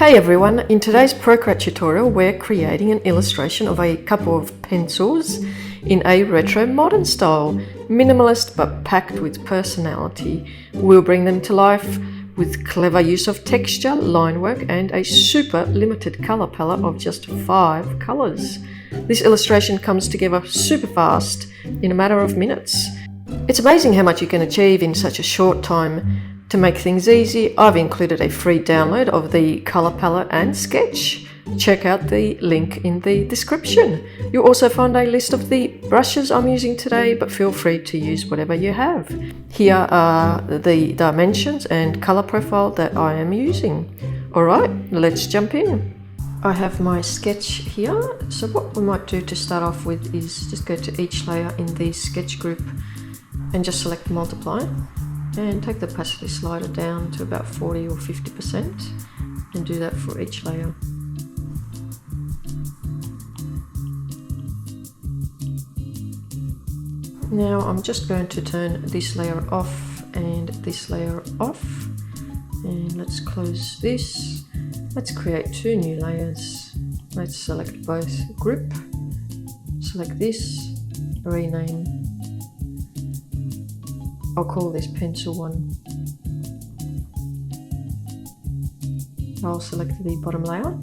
Hey everyone, in today's Procreate tutorial we're creating an illustration of a couple of pencils in a retro modern style, minimalist but packed with personality. We'll bring them to life with clever use of texture, line work and a super limited colour palette of just 5 colours. This illustration comes together super fast in a matter of minutes. It's amazing how much you can achieve in such a short time. To make things easy, I've included a free download of the colour palette and sketch. Check out the link in the description. You'll also find a list of the brushes I'm using today, but feel free to use whatever you have. Here are the dimensions and colour profile that I am using. Alright, let's jump in. I have my sketch here, so what we might do to start off with is just go to each layer in the sketch group and just select multiply. And take the opacity slider down to about 40 or 50% and do that for each layer. Now I'm just going to turn this layer off and this layer off, and let's close this. Let's create 2 new layers. Let's select both group, select this, rename. I'll call this pencil 1. I'll select the bottom layer.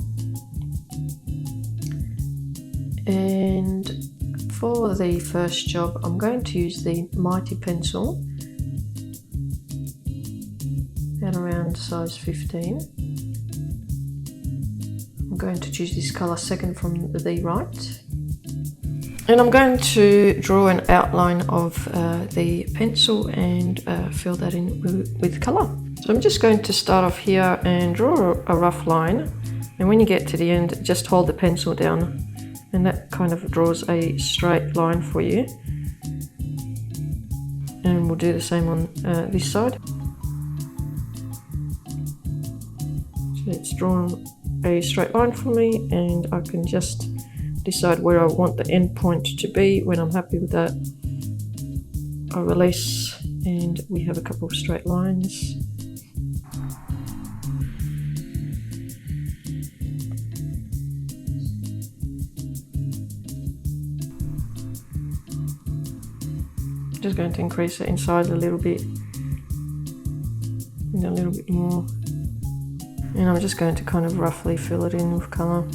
And for the first job, I'm going to use the Mighty pencil at around size 15. I'm going to choose this colour second from the right. And I'm going to draw an outline of the pencil and fill that in with colour. So I'm just going to start off here and draw a rough line. And when you get to the end, just hold the pencil down. And that kind of draws a straight line for you. And we'll do the same on this side. So it's drawn a straight line for me, and I can just decide where I want the end point to be. When I'm happy with that, I release and we have a couple of straight lines. Just going to increase it in size a little bit and a little bit more, and I'm just going to kind of roughly fill it in with colour.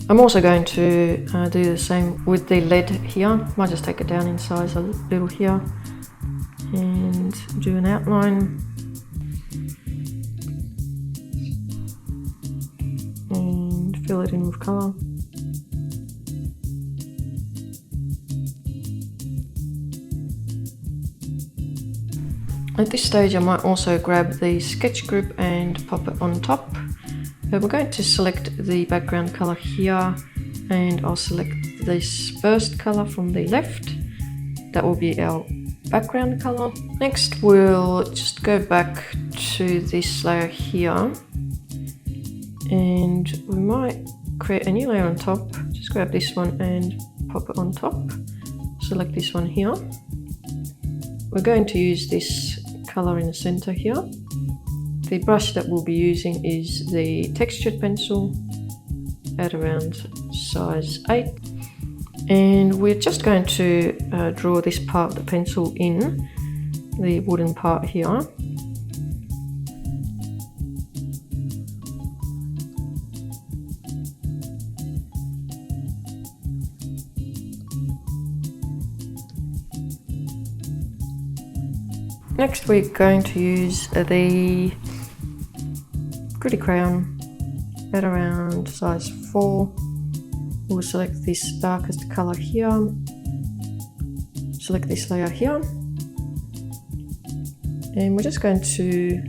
I'm also going to do the same with the lead here. Might just take it down in size a little here and do an outline. And fill it in with colour. At this stage I might also grab the sketch group and pop it on top. We're going to select the background colour here, and I'll select this first colour from the left. That will be our background colour. Next we'll just go back to this layer here, and we might create a new layer on top. Just grab this one and pop it on top. Select this one here. We're going to use this colour in the centre here. The brush that we'll be using is the textured pencil at around size 8. And we're just going to draw this part of the pencil in, the wooden part here. Next we're going to use the Gritty crayon at around size 4. We'll select this darkest colour here, select this layer here, and we're just going to,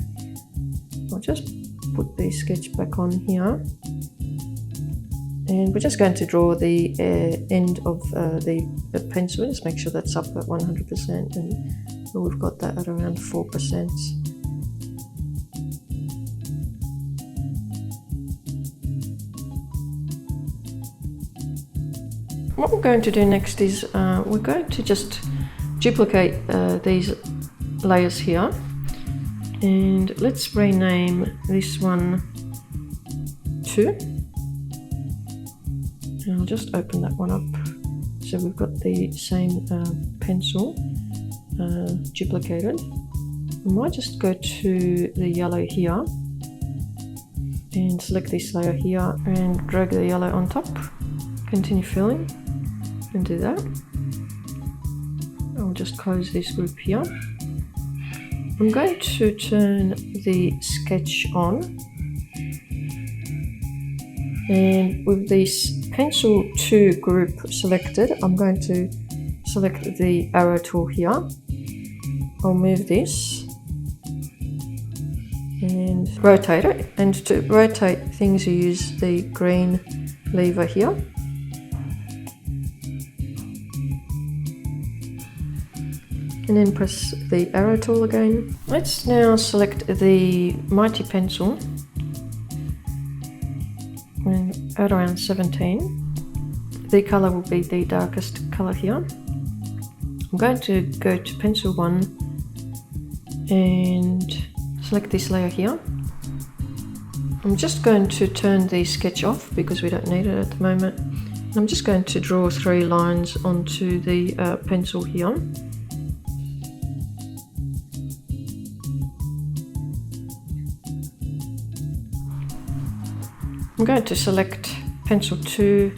I'll just put the sketch back on here, and we're just going to draw the end of the pencil. Just make sure that's up at 100% and and we've got that at around 4%. What we're going to do next is we're going to just duplicate these layers here, and let's rename this one 2, and I'll just open that one up. So we've got the same pencil duplicated. I might just go to the yellow here and select this layer here and drag the yellow on top, continue filling and do that. I'll just close this group here. I'm going to turn the sketch on, and with this pencil 2 group selected, I'm going to select the arrow tool here. I'll move this and rotate it, and to rotate things you use the green lever here. And then press the arrow tool again. Let's now select the mighty pencil and at around 17. The color will be the darkest color here. I'm going to go to pencil 1 and select this layer here. I'm just going to turn the sketch off because we don't need it at the moment. I'm just going to draw 3 lines onto the pencil here. I'm going to select pencil 2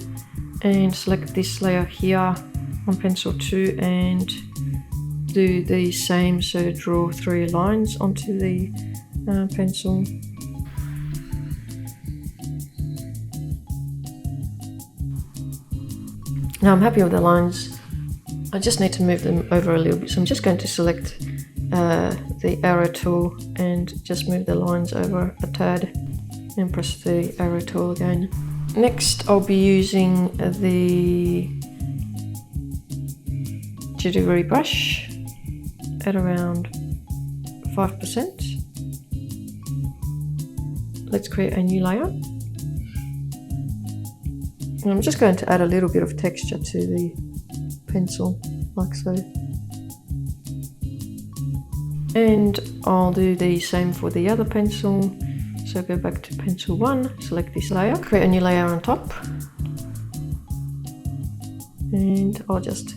and select this layer here on pencil 2 and do the same, so draw 3 lines onto the pencil. Now I'm happy with the lines, I just need to move them over a little bit, so I'm just going to select the arrow tool and just move the lines over a tad and press the arrow tool again. Next I'll be using the jittery brush at around 5%. Let's create a new layer. And I'm just going to add a little bit of texture to the pencil, like so. And I'll do the same for the other pencil. So go back to pencil 1, select this layer, create a new layer on top, and I'll just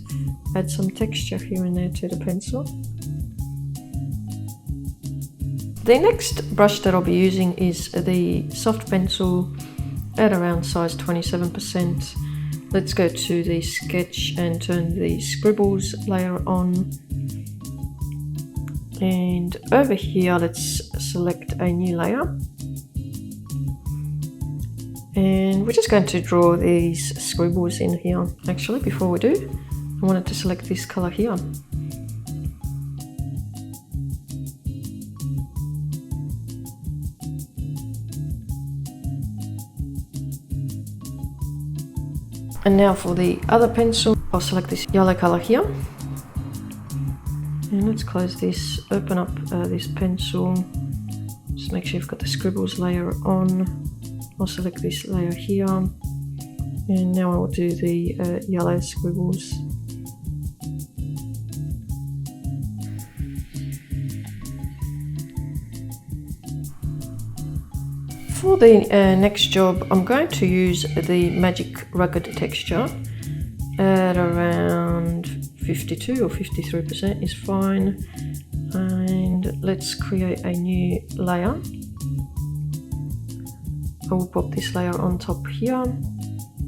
add some texture here and there to the pencil. The next brush that I'll be using is the soft pencil at around size 27%. Let's go to the sketch and turn the scribbles layer on. And over here, let's select a new layer. And we're just going to draw these scribbles in here. Actually, before we do, I wanted to select this color here. And now for the other pencil, I'll select this yellow color here. And let's close this, open up this pencil. Just make sure you've got the scribbles layer on. I'll select this layer here, and now I'll do the yellow scribbles. For the next job, I'm going to use the Magic Rugged texture at around 52 or 53% is fine. And let's create a new layer. I will pop this layer on top here.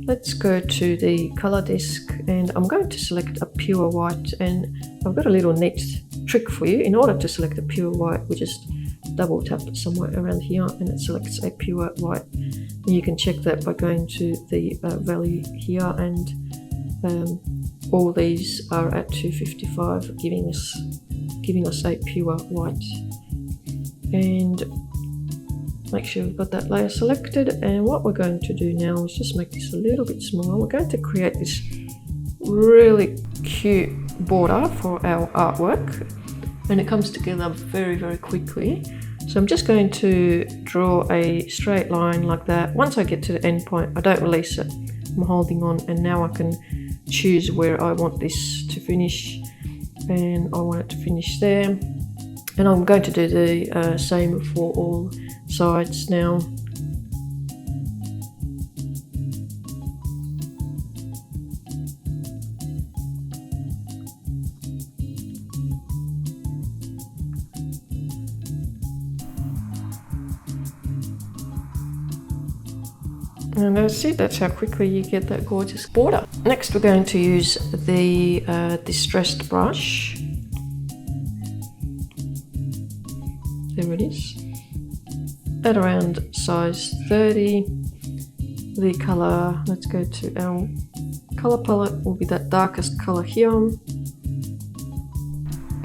Let's go to the color disk, and I'm going to select a pure white, and I've got a little neat trick for you. In order to select a pure white, we just double tap somewhere around here and it selects a pure white. And you can check that by going to the value here, and all these are at 255, giving us a pure white. And make sure we've got that layer selected, and what we're going to do now is just make this a little bit smaller. We're going to create this really cute border for our artwork. and it comes together very, very quickly. So I'm just going to draw a straight line like that. Once I get to the end point, I don't release it. I'm holding on, and now I can choose where I want this to finish, and I want it to finish there. And I'm going to do the same for all sides now. And that's it, that's how quickly you get that gorgeous border. Next we're going to use the distressed brush. There it is. At around size 30. The color, let's go to our color palette, will be that darkest color here. And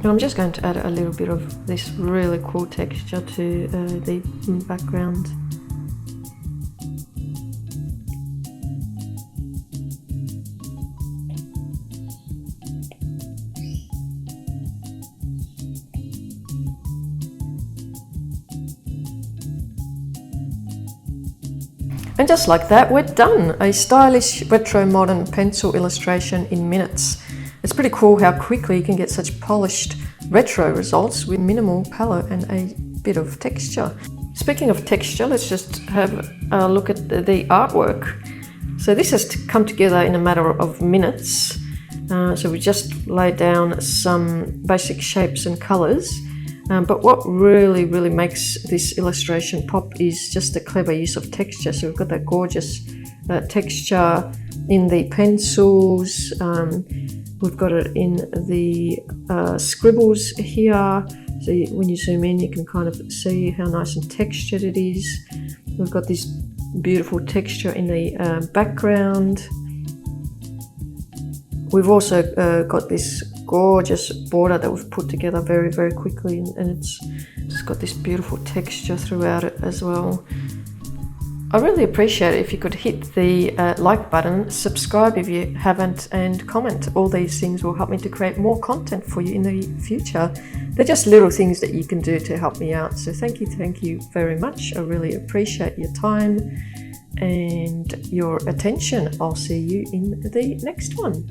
I'm just going to add a little bit of this really cool texture to the background. And just like that, we're done. A stylish retro modern pencil illustration in minutes. It's pretty cool how quickly you can get such polished retro results with minimal palette and a bit of texture. Speaking of texture, let's just have a look at the artwork. So this has come together in a matter of minutes. So we just laid down some basic shapes and colors. But what really makes this illustration pop is just the clever use of texture. So we've got that gorgeous texture in the pencils. We've got it in the scribbles here. So when you zoom in, you can kind of see how nice and textured it is. We've got this beautiful texture in the background. We've also got this gorgeous border that we've put together very quickly, and it's just got this beautiful texture throughout it as well. I really appreciate it if you could hit the like button, subscribe if you haven't, and comment. All these things will help me to create more content for you in the future. They're just little things that you can do to help me out. So thank you very much. I really appreciate your time and your attention. I'll see you in the next one.